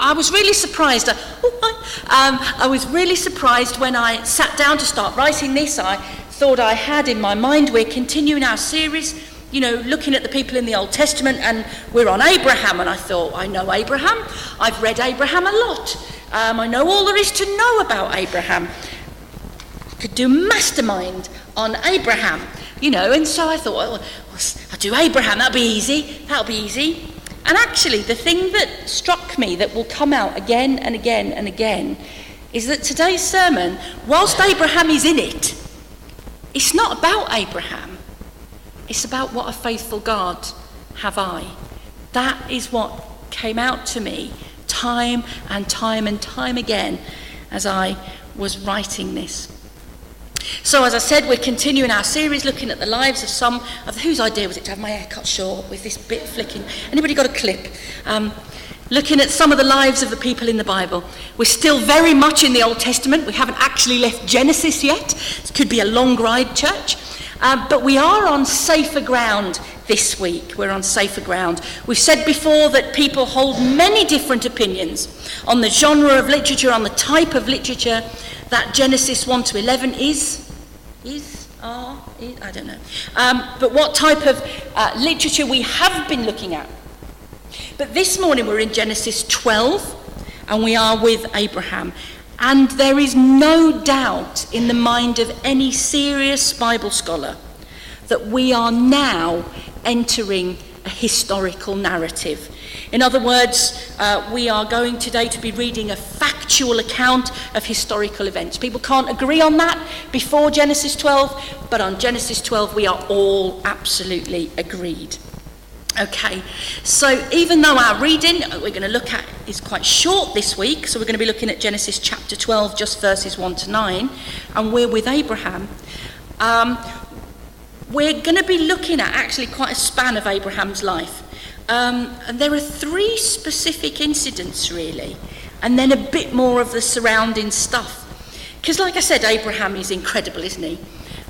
I was really surprised. I was really surprised when I sat down to start writing this. I thought I had in my mind, we're continuing our series, looking at the people in the Old Testament, and we're on Abraham. And I thought, I know Abraham. I've read Abraham a lot. I know all there is to know about Abraham. Could do mastermind on Abraham, and so I thought, well, I'll do Abraham, that'll be easy. And actually, the thing that struck me that will come out again and again and again is that today's sermon, whilst Abraham is in it, it's not about Abraham. It's about what a faithful God have I. That is what came out to me time and time and time again as I was writing this. So as I said, we're continuing our series looking at the lives of some of whose idea was it to have my hair cut short with this bit flicking? Anybody got a clip? Looking at some of the lives of the people in the Bible. We're still very much in the Old Testament. We haven't actually left Genesis yet. It could be a long ride, church. But we are on safer ground this week. We're on safer ground. We've said before that people hold many different opinions on the genre of literature, on the type of literature that Genesis 1 to 11 I don't know. But what type of literature we have been looking at. But this morning we're in Genesis 12 and we are with Abraham. And there is no doubt in the mind of any serious Bible scholar that we are now entering a historical narrative. In other words, we are going today to be reading a factual account of historical events. People can't agree on that before Genesis 12, but on Genesis 12 we are all absolutely agreed. Okay, so even though our reading we're going to look at is quite short this week, so we're going to be looking at Genesis chapter 12, just verses 1 to 9, and we're with Abraham. We're going to be looking at actually quite a span of Abraham's life. And there are three specific incidents really, and then a bit more of the surrounding stuff. Because like I said, Abraham is incredible, isn't he?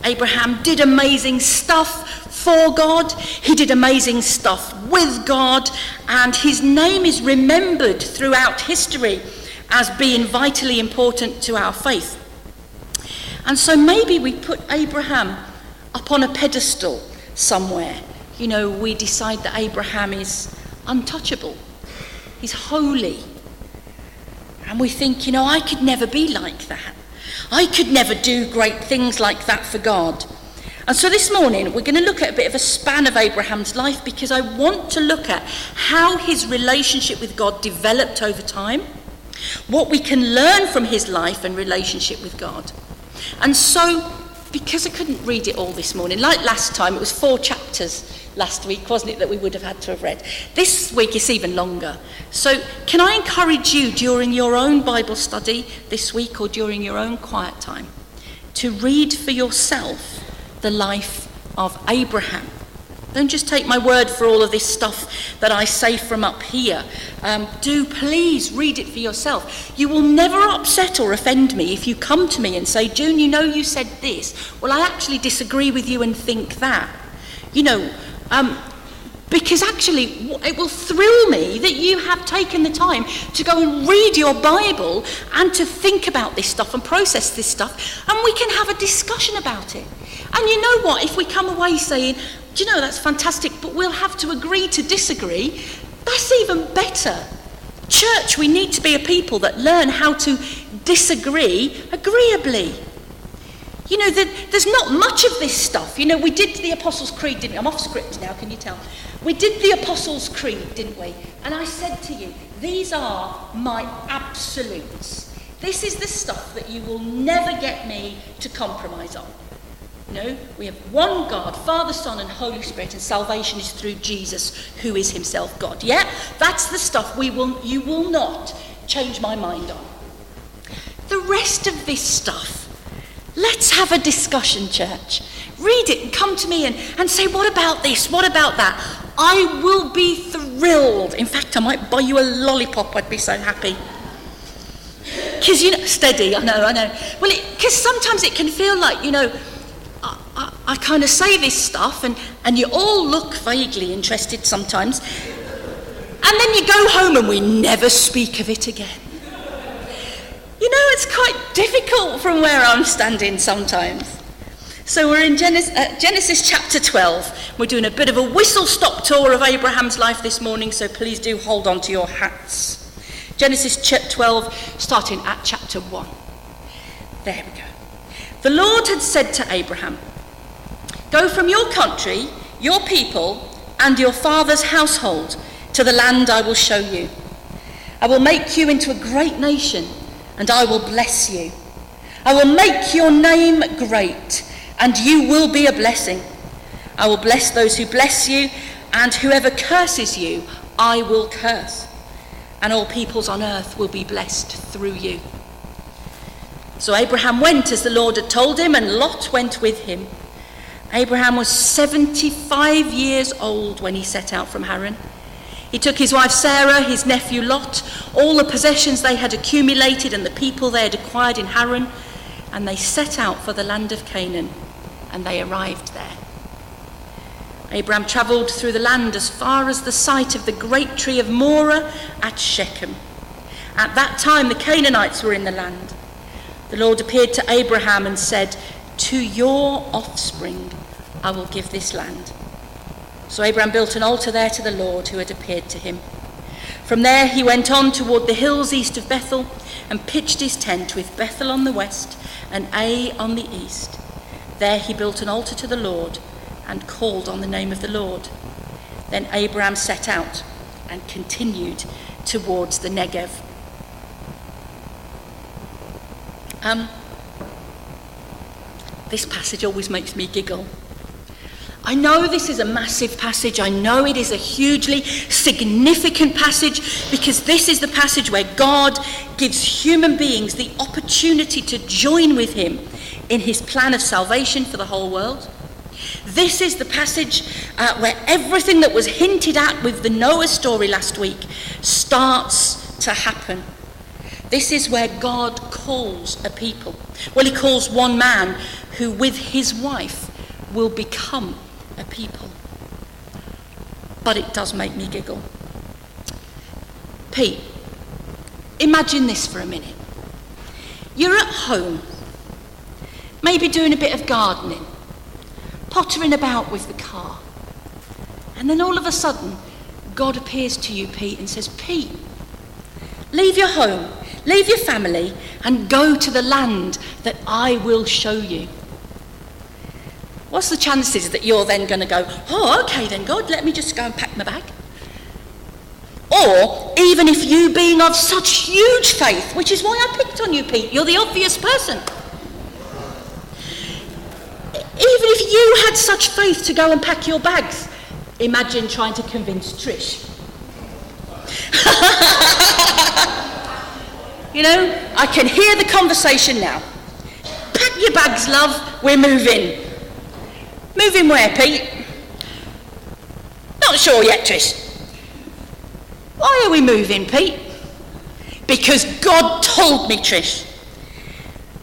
Abraham did amazing stuff for God, he did amazing stuff with God, and his name is remembered throughout history as being vitally important to our faith. And so maybe we put Abraham up on a pedestal somewhere. We decide that Abraham is untouchable, he's holy. And we think, I could never be like that. I could never do great things like that for God. And so this morning we're going to look at a bit of a span of Abraham's life, because I want to look at how his relationship with God developed over time, what we can learn from his life and relationship with God. And so, because I couldn't read it all this morning, like last time, it was 4 chapters last week, wasn't it, that we would have had to have read. This week it's even longer. So can I encourage you during your own Bible study this week or during your own quiet time to read for yourself the life of Abraham. Don't just take my word for all of this stuff that I say from up here. Do please read it for yourself. You will never upset or offend me if you come to me and say, June, you said this. Well, I actually disagree with you and think that. Because actually it will thrill me that you have taken the time to go and read your Bible and to think about this stuff and process this stuff, and we can have a discussion about it. And you know what, if we come away saying, that's fantastic, but we'll have to agree to disagree, that's even better. Church, we need to be a people that learn how to disagree agreeably. There's not much of this stuff. We did the Apostles' Creed, didn't we? I'm off script now, can you tell? We did the Apostles' Creed, didn't we? And I said to you, these are my absolutes. This is the stuff that you will never get me to compromise on. We have one God, Father, Son, and Holy Spirit, and salvation is through Jesus, who is himself God. Yeah, that's the stuff you will not change my mind on. The rest of this stuff, let's have a discussion, church. Read it and come to me and say, what about this? What about that? I will be thrilled. In fact, I might buy you a lollipop. I'd be so happy. Because, steady, I know. Well, because sometimes it can feel like, I kind of say this stuff and you all look vaguely interested sometimes. And then you go home and we never speak of it again. You know, it's quite difficult from where I'm standing sometimes. So we're in Genesis chapter 12. We're doing a bit of a whistle-stop tour of Abraham's life this morning, so please do hold on to your hats. Genesis 12, starting at chapter 1. There we go. The Lord had said to Abraham, "Go from your country, your people, and your father's household to the land I will show you. I will make you into a great nation, and I will bless you. I will make your name great, and you will be a blessing. I will bless those who bless you, and whoever curses you, I will curse. And all peoples on earth will be blessed through you." So Abraham went as the Lord had told him, and Lot went with him. Abraham was 75 years old when he set out from Haran. He took his wife Sarah, his nephew Lot, all the possessions they had accumulated and the people they had acquired in Haran, and they set out for the land of Canaan, and they arrived there. Abraham travelled through the land as far as the site of the great tree of Moreh at Shechem. At that time the Canaanites were in the land. The Lord appeared to Abraham and said, "To your offspring I will give this land." So Abraham built an altar there to the Lord who had appeared to him. From there he went on toward the hills east of Bethel and pitched his tent with Bethel on the west and Ai on the east. There he built an altar to the Lord and called on the name of the Lord. Then Abraham set out and continued towards the Negev. This passage always makes me giggle. I know this is a massive passage. I know it is a hugely significant passage because this is the passage where God gives human beings the opportunity to join with him in his plan of salvation for the whole world. This is the passage where everything that was hinted at with the Noah story last week starts to happen. This is where God calls a people. Well, he calls one man who with his wife will become a people. But it does make me giggle. Pete, imagine this for a minute. You're at home, maybe doing a bit of gardening, pottering about with the car, and then all of a sudden God appears to you, Pete, and says, "Pete, leave your home, leave your family, and go to the land that I will show you." What's the chances that you're then going to go, "Oh, okay then, God, let me just go and pack my bag"? Or even if you being of such huge faith, which is why I picked on you, Pete, you're the obvious person. Even if you had such faith to go and pack your bags, imagine trying to convince Trish. You know, I can hear the conversation now. "Pack your bags, love, we're moving." Moving where, Pete? Not sure yet, Trish. Why are we moving, Pete? Because God told me, Trish.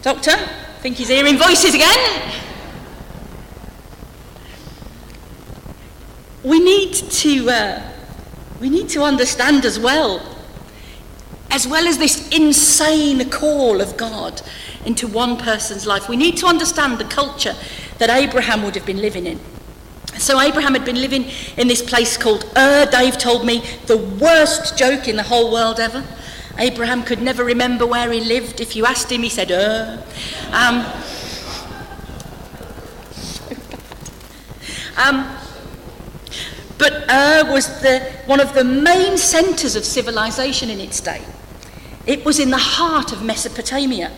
Doctor, think he's hearing voices again? We need to understand as well as this insane call of God into one person's life, we need to understand the culture that Abraham would have been living in. So Abraham had been living in this place called Ur. Dave told me the worst joke in the whole world ever. Abraham could never remember where he lived. If you asked him, he said Ur. But Ur was one of the main centres of civilization in its day. It was in the heart of Mesopotamia.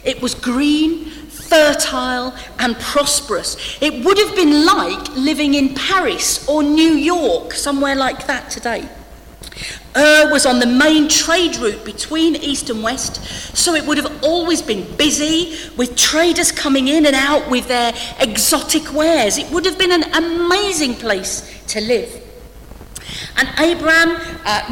It was green, fertile, and prosperous. It would have been like living in Paris or New York, somewhere like that today. Ur was on the main trade route between east and west, so it would have always been busy with traders coming in and out with their exotic wares. It would have been an amazing place to live. And Abraham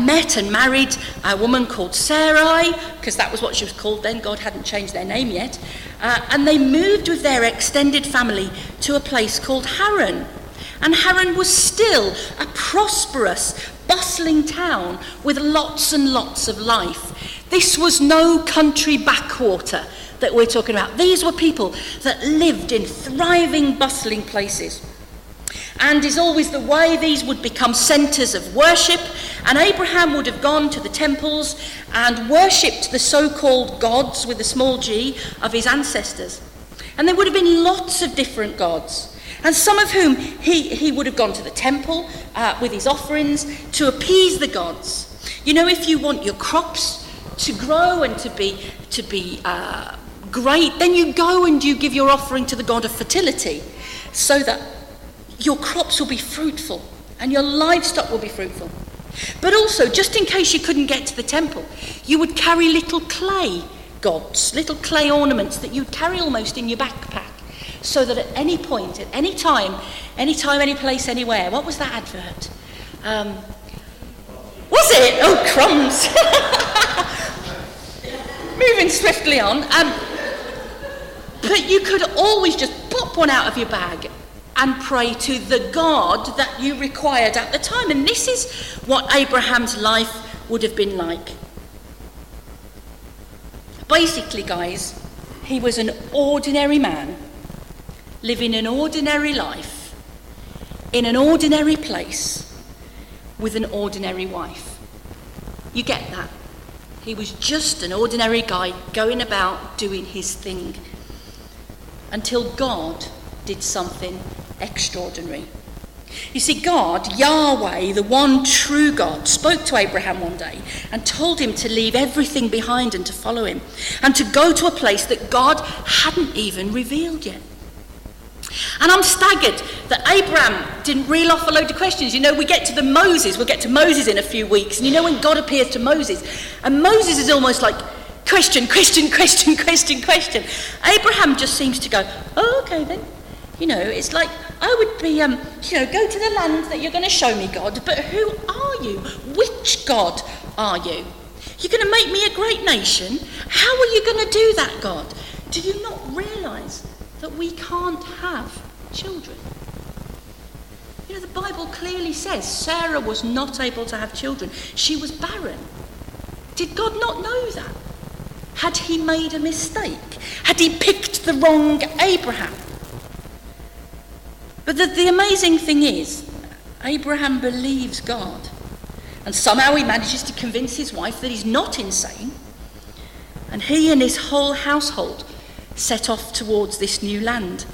met and married a woman called Sarai, because that was what she was called then. God hadn't changed their name yet. And they moved with their extended family to a place called Haran. And Haran was still a prosperous, bustling town with lots and lots of life. This was no country backwater that we're talking about. These were people that lived in thriving, bustling places. And is always the way, these would become centres of worship, and Abraham would have gone to the temples and worshipped the so-called gods, with a small g, of his ancestors. And there would have been lots of different gods, and some of whom he would have gone to the temple with his offerings to appease the gods. You know, if you want your crops to grow and to be great, then you go and you give your offering to the god of fertility, so that your crops will be fruitful and your livestock will be fruitful. But also, just in case you couldn't get to the temple, you would carry little clay gods, little clay ornaments that you'd carry almost in your backpack, so that at any point, at any time, any place, anywhere. What was that advert? Was it? Oh, crumbs. Moving swiftly on. But you could always just pop one out of your bag and pray to the God that you required at the time. And this is what Abraham's life would have been like. Basically, guys, he was an ordinary man, living an ordinary life, in an ordinary place, with an ordinary wife. You get that? He was just an ordinary guy going about doing his thing, until God did something extraordinary. You see, God, Yahweh, the one true God, spoke to Abraham one day and told him to leave everything behind and to follow him, and to go to a place that God hadn't even revealed yet. And I'm staggered that Abraham didn't reel off a load of questions. You know, we'll get to Moses in a few weeks, and you know, when God appears to Moses, and Moses is almost like, question. Abraham just seems to go, oh, okay then. You know, it's like, I would be, go to the land that you're going to show me, God, but who are you? Which God are you? You're going to make me a great nation? How are you going to do that, God? Do you not realise that we can't have children? You know, the Bible clearly says Sarah was not able to have children. She was barren. Did God not know that? Had he made a mistake? Had he picked the wrong Abraham? But the amazing thing is, Abraham believes God. And somehow he manages to convince his wife that he's not insane. And he and his whole household set off towards this new land.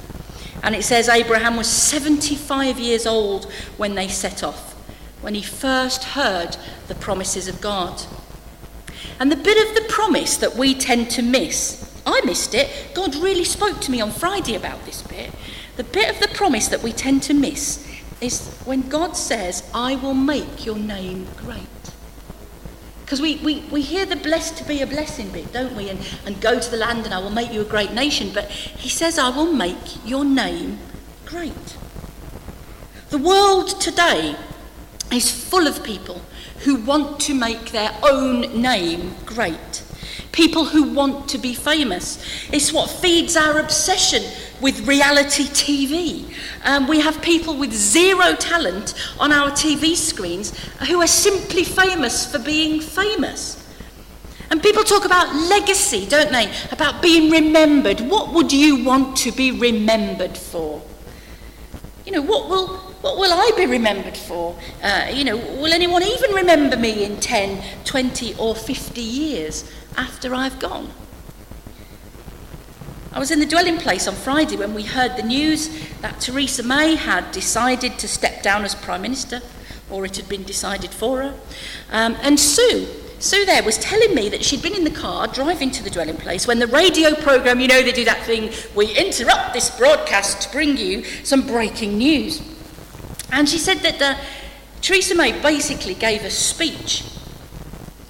And it says Abraham was 75 years old when they set off, when he first heard the promises of God. And the bit of the promise that we tend to miss, I missed it. God really spoke to me on Friday about this bit. The bit of the promise that we tend to miss is when God says, I will make your name great. Because we hear the blessed to be a blessing bit, don't we? And go to the land and I will make you a great nation. But he says, I will make your name great. The world today is full of people who want to make their own name great. People who want to be famous. It's what feeds our obsession with reality TV. We have people with zero talent on our TV screens who are simply famous for being famous. And people talk about legacy, don't they? About being remembered. What would you want to be remembered for? You know, what will I be remembered for? Will anyone even remember me in 10, 20 or 50 years after I've gone? I was in the dwelling place on Friday when we heard the news that Theresa May had decided to step down as Prime Minister, or it had been decided for her. And Sue there was telling me that she'd been in the car driving to the dwelling place when the radio programme, you know, they do that thing, we interrupt this broadcast to bring you some breaking news. And she said that Theresa May basically gave a speech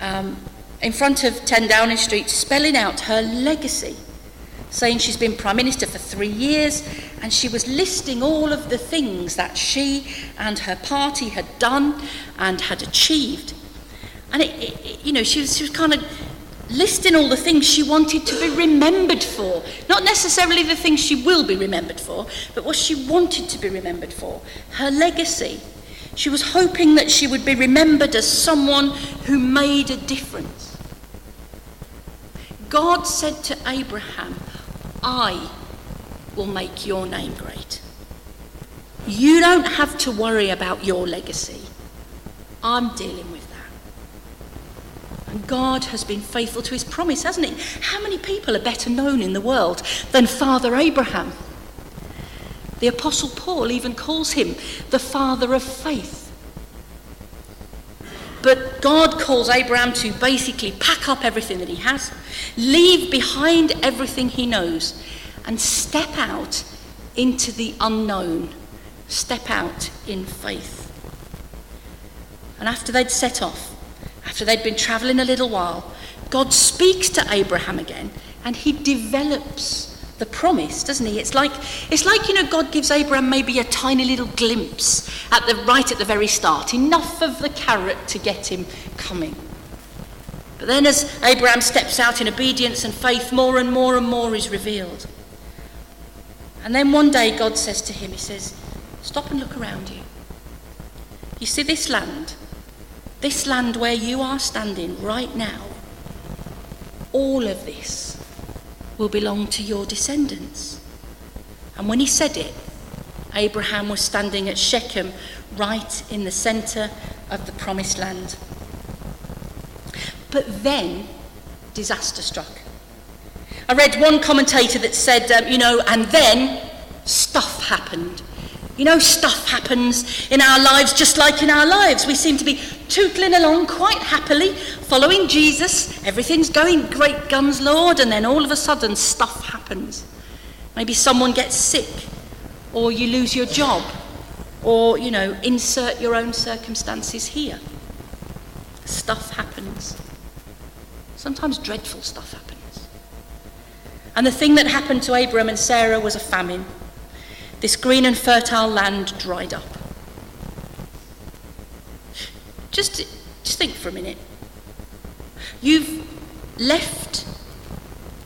in front of 10 Downing Street, spelling out her legacy, saying she's been Prime Minister for 3 years, and she was listing all of the things that she and her party had done and had achieved. And she was kind of listing all the things she wanted to be remembered for. Not necessarily the things she will be remembered for, but what she wanted to be remembered for. Her legacy. She was hoping that she would be remembered as someone who made a difference. God said to Abraham, I will make your name great. You don't have to worry about your legacy. I'm dealing with that. And God has been faithful to his promise, hasn't he? How many people are better known in the world than Father Abraham? The Apostle Paul even calls him the father of faith. But God calls Abraham to basically pack up everything that he has, leave behind everything he knows, and step out into the unknown, step out in faith. And after they'd set off, after they'd been travelling a little while, God speaks to Abraham again, and he develops the promise, doesn't he? It's like God gives Abraham maybe a tiny little glimpse right at the very start, enough of the carrot to get him coming. But then as Abraham steps out in obedience and faith, more and more and more is revealed. And then one day God says to him, he says, stop and look around you. You see this land where you are standing right now, all of this will belong to your descendants. And when he said it, Abraham was standing at Shechem, right in the centre of the promised land. But then disaster struck. I read one commentator that said, and then stuff happened. Stuff happens in our lives just like in our lives. We seem to be tootling along quite happily, following Jesus. Everything's going great guns, Lord, and then all of a sudden stuff happens. Maybe someone gets sick, or you lose your job, or, insert your own circumstances here. Stuff happens. Sometimes dreadful stuff happens. And the thing that happened to Abraham and Sarah was a famine. This green and fertile land dried up. Just think for a minute. You've left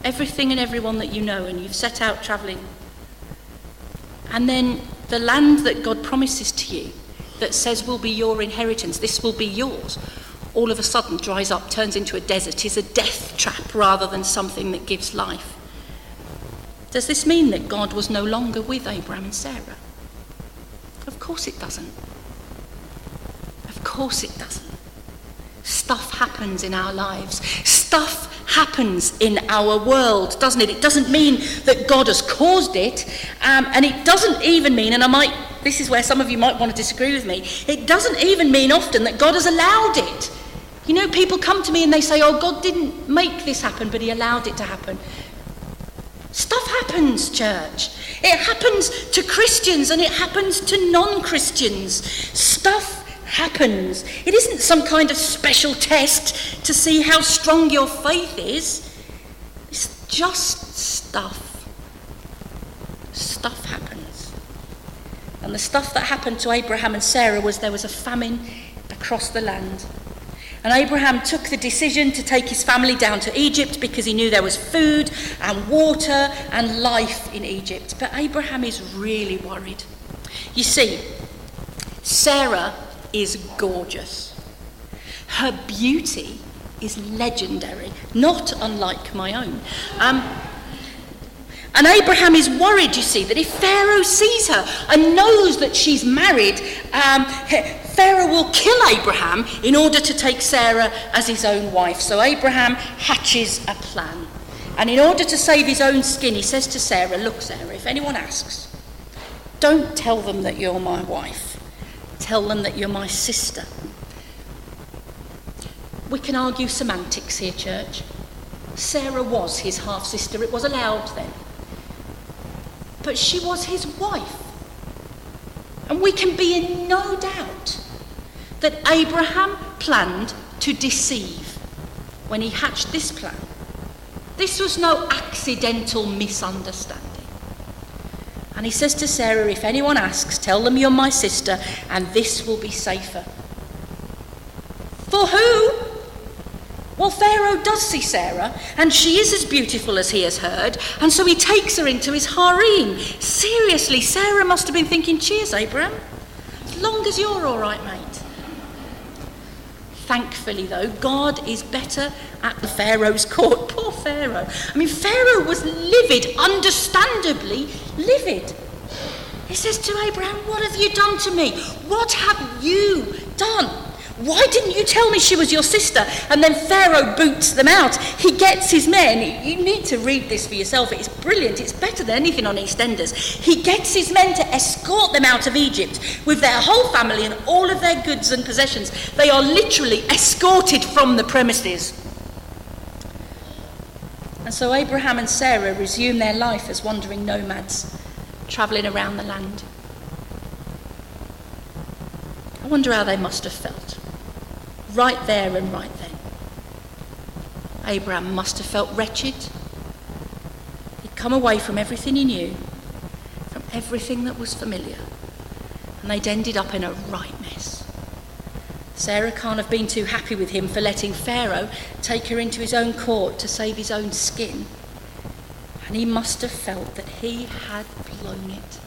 everything and everyone that you know, and you've set out travelling. And then the land that God promises to you, that says will be your inheritance, this will be yours, all of a sudden dries up, turns into a desert, is a death trap rather than something that gives life. Does this mean that God was no longer with Abraham and Sarah? Of course it doesn't. Of course it doesn't. Stuff happens in our lives. Stuff happens in our world, doesn't it? It doesn't mean that God has caused it, and it doesn't even mean, this is where some of you might want to disagree with me, it doesn't even mean often that God has allowed it. People come to me and they say, oh, God didn't make this happen, but he allowed it to happen. Stuff happens, church. It happens to Christians and it happens to non-Christians. Stuff happens. It isn't some kind of special test to see how strong your faith is. It's just stuff. Stuff happens. And the stuff that happened to Abraham and Sarah was there was a famine across the land. And Abraham took the decision to take his family down to Egypt because he knew there was food and water and life in Egypt. But Abraham is really worried. You see, Sarah is gorgeous. Her beauty is legendary, not unlike my own. And Abraham is worried, you see, that if Pharaoh sees her and knows that she's married, Pharaoh will kill Abraham in order to take Sarah as his own wife. So Abraham hatches a plan. And in order to save his own skin, he says to Sarah, look, Sarah, if anyone asks, don't tell them that you're my wife. Tell them that you're my sister. We can argue semantics here, church. Sarah was his half-sister. It was allowed then. But she was his wife. And we can be in no doubt that Abraham planned to deceive when he hatched this plan. This was no accidental misunderstanding. And he says to Sarah, if anyone asks, tell them you're my sister, and this will be safer. For who? Well, Pharaoh does see Sarah, and she is as beautiful as he has heard, and so he takes her into his harem. Seriously, Sarah must have been thinking, cheers, Abraham. long as you're all right, mate. Thankfully, though, God is better at the Pharaoh's court. Poor Pharaoh. I mean, Pharaoh was livid, understandably livid. He says to Abraham, what have you done to me? What have you done? Why didn't you tell me she was your sister? And then Pharaoh boots them out. He gets his men. You need to read this for yourself. It's brilliant. It's better than anything on EastEnders. He gets his men to escort them out of Egypt with their whole family and all of their goods and possessions. They are literally escorted from the premises. And so Abraham and Sarah resume their life as wandering nomads, travelling around the land. I wonder how they must have felt. Right there and right then. Abraham must have felt wretched. He'd come away from everything he knew, from everything that was familiar, and they'd ended up in a right mess. Sarah can't have been too happy with him for letting Pharaoh take her into his own court to save his own skin. And he must have felt that he had blown it.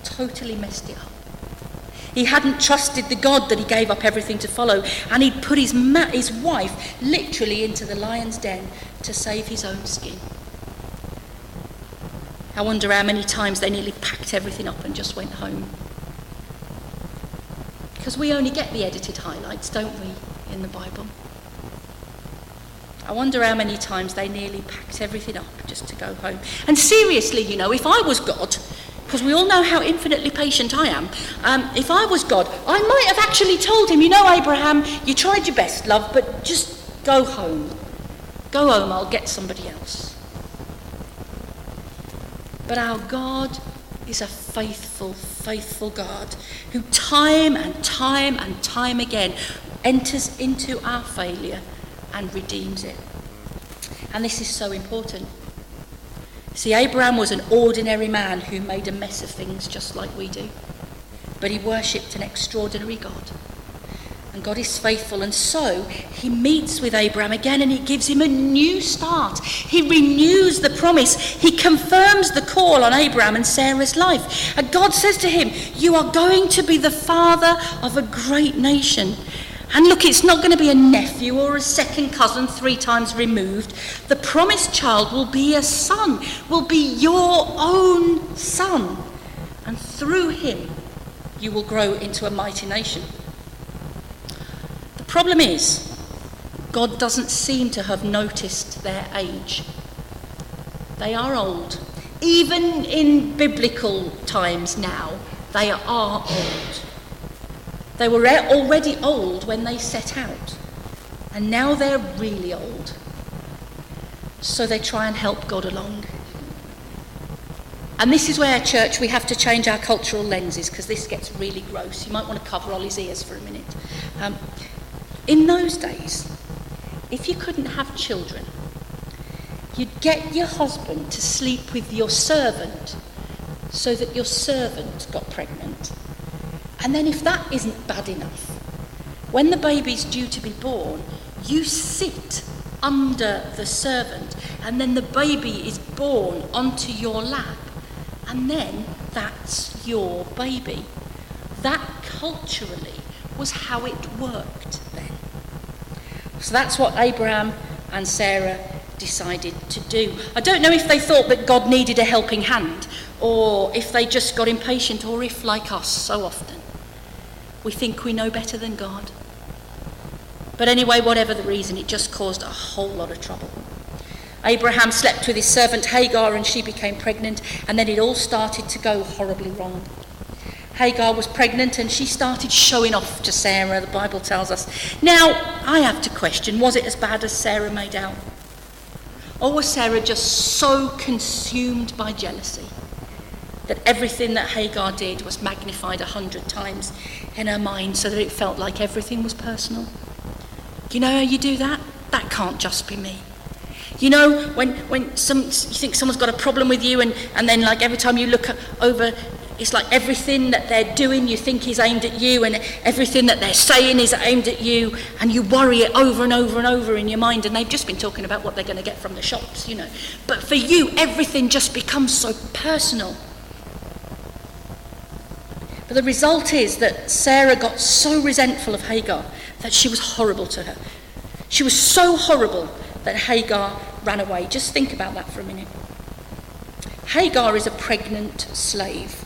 Totally messed it up. He hadn't trusted the God that he gave up everything to follow, and he'd put his wife literally into the lion's den to save his own skin. I wonder how many times they nearly packed everything up and just went home. Because we only get the edited highlights, don't we, in the Bible? I wonder how many times they nearly packed everything up just to go home. And seriously, you know, if I was God, because we all know how infinitely patient I am, if I was God, I might have actually told him, you know, Abraham, you tried your best, love, but just go home. Go home, I'll get somebody else. But our God is a faithful, faithful God who time and time and time again enters into our failure and redeems it. And this is so important. See, Abraham was an ordinary man who made a mess of things just like we do. But he worshipped an extraordinary God. And God is faithful, and so he meets with Abraham again and he gives him a new start. He renews the promise. He confirms the call on Abraham and Sarah's life. And God says to him, you are going to be the father of a great nation. And look, it's not going to be a nephew or a second cousin 3 times removed. The promised child will be a son, will be your own son. And through him, you will grow into a mighty nation. The problem is, God doesn't seem to have noticed their age. They are old. Even in biblical times now, they are old. They were already old when they set out, and now they're really old. So they try and help God along. And this is where, church, we have to change our cultural lenses, because this gets really gross. You might want to cover Ollie's ears for a minute. In those days, if you couldn't have children, you'd get your husband to sleep with your servant so that your servant got pregnant. And then if that isn't bad enough, when the baby's due to be born, you sit under the servant, and then the baby is born onto your lap, and then that's your baby. That culturally was how it worked then. So that's what Abraham and Sarah decided to do. I don't know if they thought that God needed a helping hand, or if they just got impatient, or if, like us so often, we think we know better than God. But anyway, whatever the reason, it just caused a whole lot of trouble. Abraham slept with his servant Hagar, and she became pregnant, and then it all started to go horribly wrong. Hagar was pregnant, and she started showing off to Sarah, the Bible tells us. Now, I have to question, was it as bad as Sarah made out? Or was Sarah just so consumed by jealousy that everything that Hagar did was magnified 100 times in her mind, so that it felt like everything was personal? You know how you do that? That can't just be me. You know, when you think someone's got a problem with you, and then like every time you look over, it's like everything that they're doing you think is aimed at you, and everything that they're saying is aimed at you, and you worry it over and over and over in your mind, and they've just been talking about what they're going to get from the shops, you know. But for you, everything just becomes so personal. But the result is that Sarah got so resentful of Hagar that she was horrible to her. She was so horrible that Hagar ran away. Just think about that for a minute. Hagar is a pregnant slave.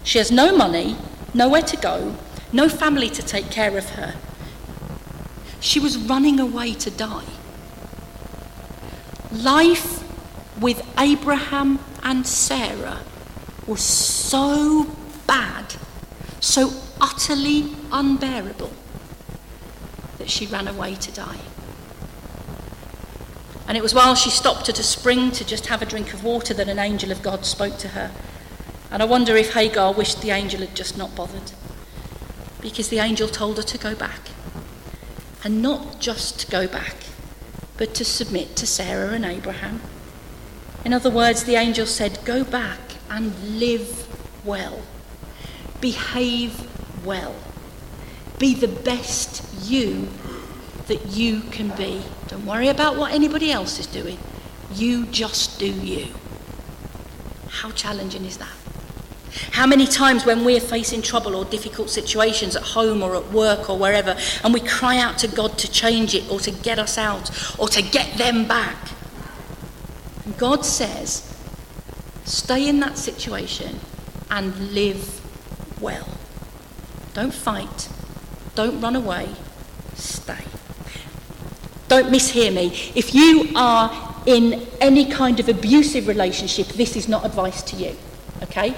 She has no money, nowhere to go, no family to take care of her. She was running away to die. Life with Abraham and Sarah was so bad, so utterly unbearable, that she ran away to die. And it was while she stopped at a spring to just have a drink of water that an angel of God spoke to her. And I wonder if Hagar wished the angel had just not bothered, because the angel told her to go back. And not just to go back, but to submit to Sarah and Abraham. In other words, the angel said, go back and live well. Behave well. Be the best you that you can be. Don't worry about what anybody else is doing. You just do you. How challenging is that? How many times when we're facing trouble or difficult situations at home or at work or wherever, and we cry out to God to change it or to get us out or to get them back. And God says, stay in that situation and live well. Don't fight. Don't run away. Stay. Don't mishear me. If you are in any kind of abusive relationship, this is not advice to you. Okay?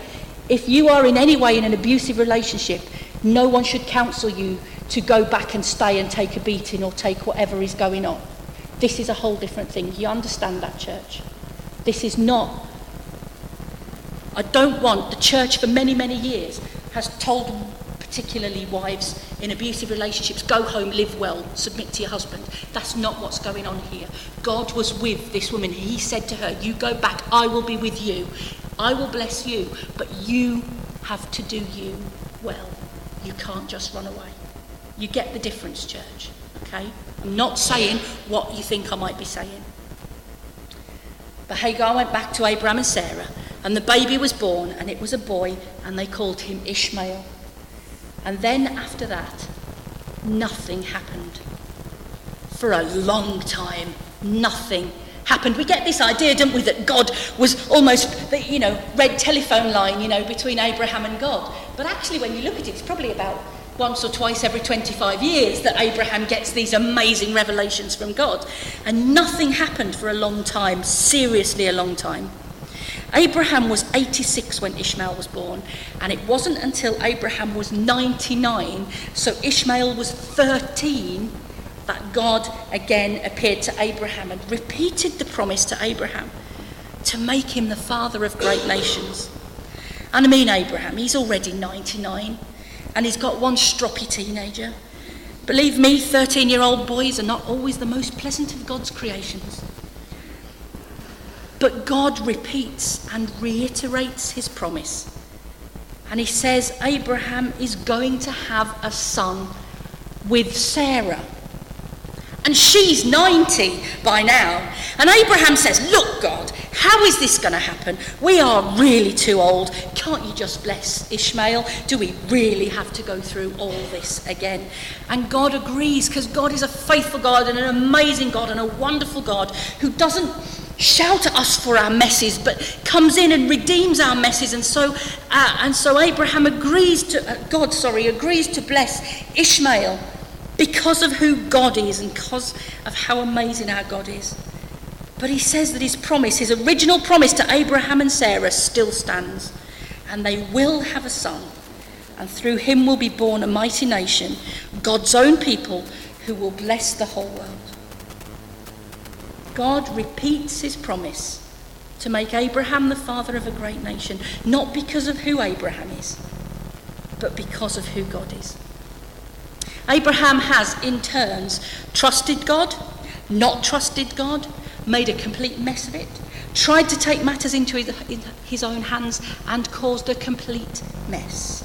If you are in any way in an abusive relationship, no one should counsel you to go back and stay and take a beating or take whatever is going on. This is a whole different thing. You understand that, church? This is not... I don't want... The church for many, many years has told particularly wives in abusive relationships, go home, live well, submit to your husband. That's not what's going on here. God was with this woman. He said to her, you go back, I will be with you. I will bless you, but you have to do you well. You can't just run away. You get the difference, church, okay? I'm not saying what you think I might be saying. But Hagar went back to Abraham and Sarah, and the baby was born, and it was a boy, and they called him Ishmael. And then after that, nothing happened. For a long time, nothing happened. We get this idea, don't we, that God was almost the, red telephone line, between Abraham and God. But actually, when you look at it, it's probably about once or twice every 25 years that Abraham gets these amazing revelations from God. And nothing happened for a long time, seriously a long time. Abraham was 86 when Ishmael was born, and it wasn't until Abraham was 99, so Ishmael was 13, that God again appeared to Abraham and repeated the promise to Abraham to make him the father of great nations. And I mean Abraham, he's already 99, and he's got one stroppy teenager. Believe me, 13-year-old boys are not always the most pleasant of God's creations. But God repeats and reiterates his promise. And he says Abraham is going to have a son with Sarah. And she's 90 by now. And Abraham says, look, God, how is this going to happen? We are really too old. Can't you just bless Ishmael? Do we really have to go through all this again? And God agrees, because God is a faithful God and an amazing God and a wonderful God who doesn't shout at us for our messes, but comes in and redeems our messes. And so Abraham agrees to bless Ishmael because of who God is and because of how amazing our God is. But he says that his promise, his original promise to Abraham and Sarah, still stands, and they will have a son, and through him will be born a mighty nation, God's own people, who will bless the whole world. God repeats his promise to make Abraham the father of a great nation, not because of who Abraham is, but because of who God is. Abraham has, in turns, trusted God, not trusted God, made a complete mess of it, tried to take matters into his own hands, and caused a complete mess.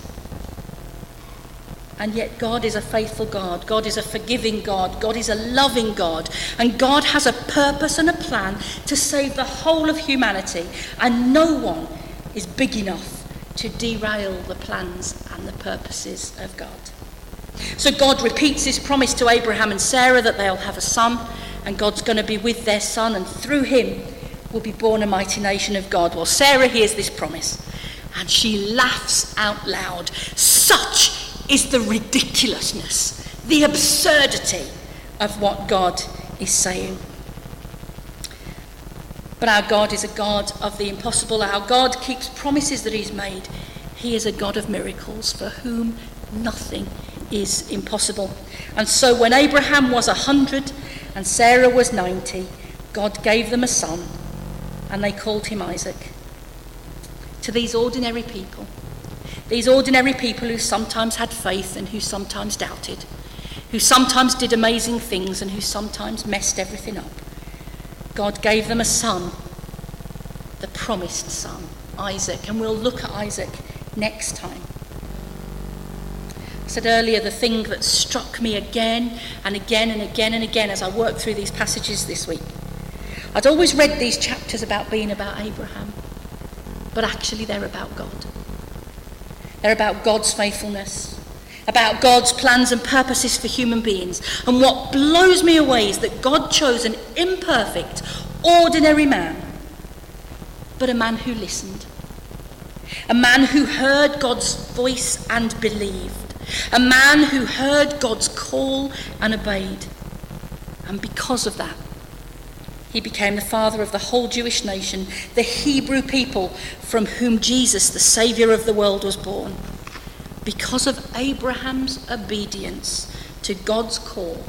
And yet God is a faithful God. God is a forgiving God. God is a loving God. And God has a purpose and a plan to save the whole of humanity. And no one is big enough to derail the plans and the purposes of God. So God repeats his promise to Abraham and Sarah that they'll have a son, and God's going to be with their son, and through him will be born a mighty nation of God. Well, Sarah hears this promise, and she laughs out loud. Such is the ridiculousness, the absurdity of what God is saying. But our God is a God of the impossible. Our God keeps promises that he's made. He is a God of miracles, for whom nothing is impossible. And so when Abraham was 100 and Sarah was 90, God gave them a son, and they called him Isaac. To these ordinary people who sometimes had faith and who sometimes doubted, who sometimes did amazing things and who sometimes messed everything up, God gave them a son, the promised son, Isaac. And we'll look at Isaac next time. I said earlier, the thing that struck me again and again and again and again as I worked through these passages this week. I'd always read these chapters about being about Abraham, but actually they're about God. They're about God's faithfulness, about God's plans and purposes for human beings. And what blows me away is that God chose an imperfect, ordinary man, but a man who listened, a man who heard God's voice and believed, a man who heard God's call and obeyed. And because of that, he became the father of the whole Jewish nation, the Hebrew people from whom Jesus, the Saviour of the world, was born. Because of Abraham's obedience to God's call,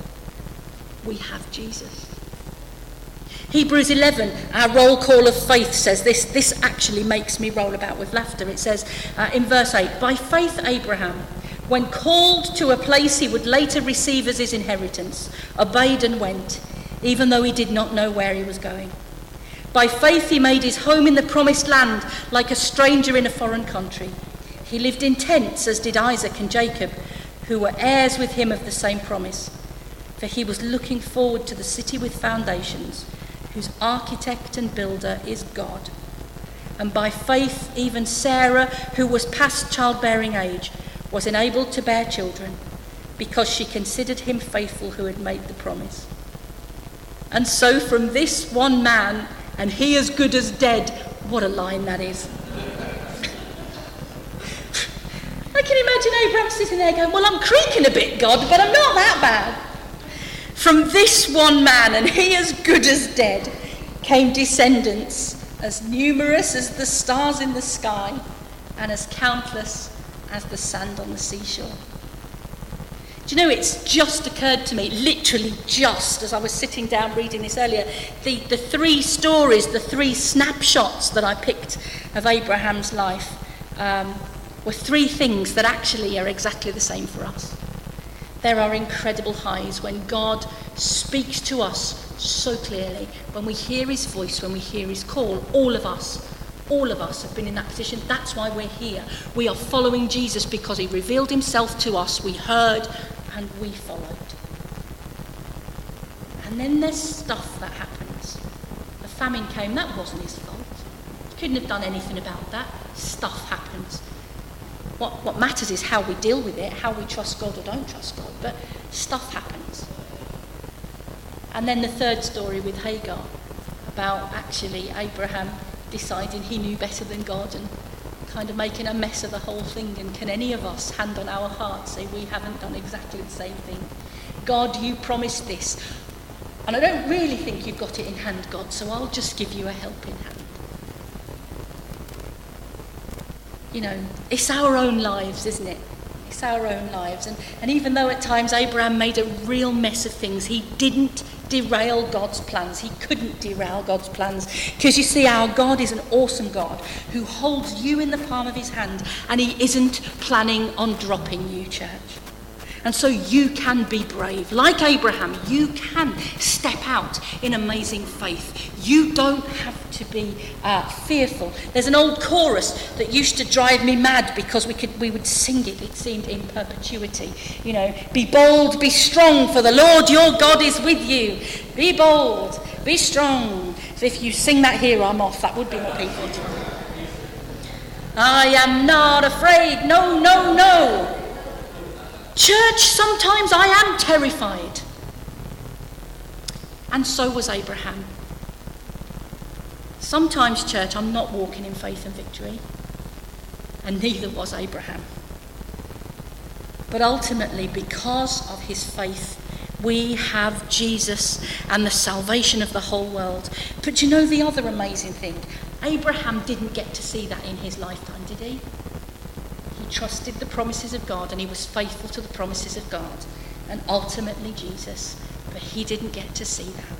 we have Jesus. Hebrews 11, our roll call of faith, says this. This actually makes me roll about with laughter. It says in verse 8, by faith Abraham, when called to a place he would later receive as his inheritance, obeyed and went, even though he did not know where he was going. By faith he made his home in the promised land, like a stranger in a foreign country. He lived in tents, as did Isaac and Jacob, who were heirs with him of the same promise. For he was looking forward to the city with foundations, whose architect and builder is God. And by faith even Sarah, who was past childbearing age, was enabled to bear children, because she considered him faithful who had made the promise. And so from this one man, and he as good as dead, what a line that is. I can imagine Abraham sitting there going, well, I'm creaking a bit, God, but I'm not that bad. From this one man, and he as good as dead, came descendants as numerous as the stars in the sky and as countless as the sand on the seashore. Do you know, it's just occurred to me, literally just as I was sitting down reading this earlier, the three stories, the three snapshots that I picked of Abraham's life were three things that actually are exactly the same for us. There are incredible highs when God speaks to us so clearly, when we hear his voice, when we hear his call. All of us have been in that position. That's why we're here. We are following Jesus because he revealed himself to us. We heard and we followed. And then there's stuff that happens. The famine came. That wasn't his fault. He couldn't have done anything about that. Stuff happens. What matters is how we deal with it, how we trust God or don't trust God. But stuff happens. And then the third story with Hagar, about actually Abraham deciding he knew better than God and kind of making a mess of the whole thing. And can any of us, hand on our heart, say we haven't done exactly the same thing? God, you promised this, and I don't really think you've got it in hand, God, so I'll just give you a helping hand. You know, it's our own lives, isn't it? It's our own lives. And even though at times Abraham made a real mess of things, he didn't derail God's plans. He couldn't derail God's plans. Because you see, our God is an awesome God who holds you in the palm of his hand, and he isn't planning on dropping you, church. And so you can be brave. Like Abraham, you can step out in amazing faith. You don't have to be fearful. There's an old chorus that used to drive me mad because we would sing it. It seemed in perpetuity. You know, be bold, be strong, for the Lord your God is with you. Be bold, be strong. So if you sing that here, I'm off. That would be what people do. I am not afraid. No, no, no. Church, sometimes I am terrified. And so was Abraham. Sometimes, church, I'm not walking in faith and victory. And neither was Abraham. But ultimately, because of his faith, we have Jesus and the salvation of the whole world. But you know the other amazing thing? Abraham didn't get to see that in his lifetime, did he? He trusted the promises of God and he was faithful to the promises of God. And ultimately Jesus. But he didn't get to see that.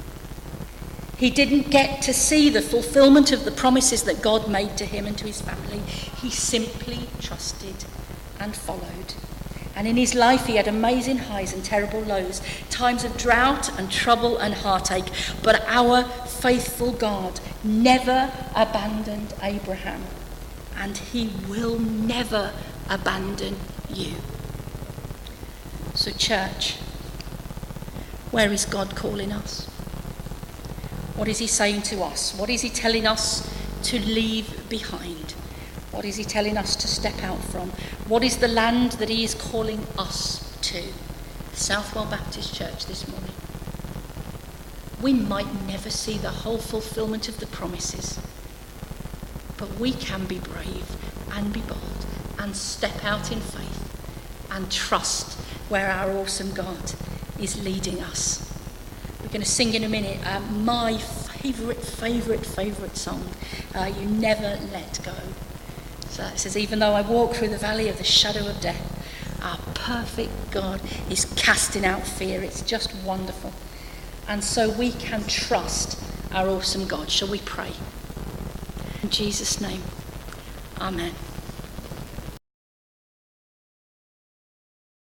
He didn't get to see the fulfillment of the promises that God made to him and to his family. He simply trusted and followed. And in his life he had amazing highs and terrible lows, times of drought and trouble and heartache. But our faithful God never abandoned Abraham, and he will never abandon you. So church, where is God calling us? What is he saying to us? What is he telling us to leave behind? What is he telling us to step out from? What is the land that he is calling us to? Southwell Baptist Church this morning. We might never see the whole fulfillment of the promises, but we can be brave and be bold and step out in faith and trust where our awesome God is leading us. We're going to sing in a minute my favourite song, You Never Let Go. So it says, even though I walk through the valley of the shadow of death, our perfect God is casting out fear. It's just wonderful. And so we can trust our awesome God. Shall we pray? In Jesus' name, amen.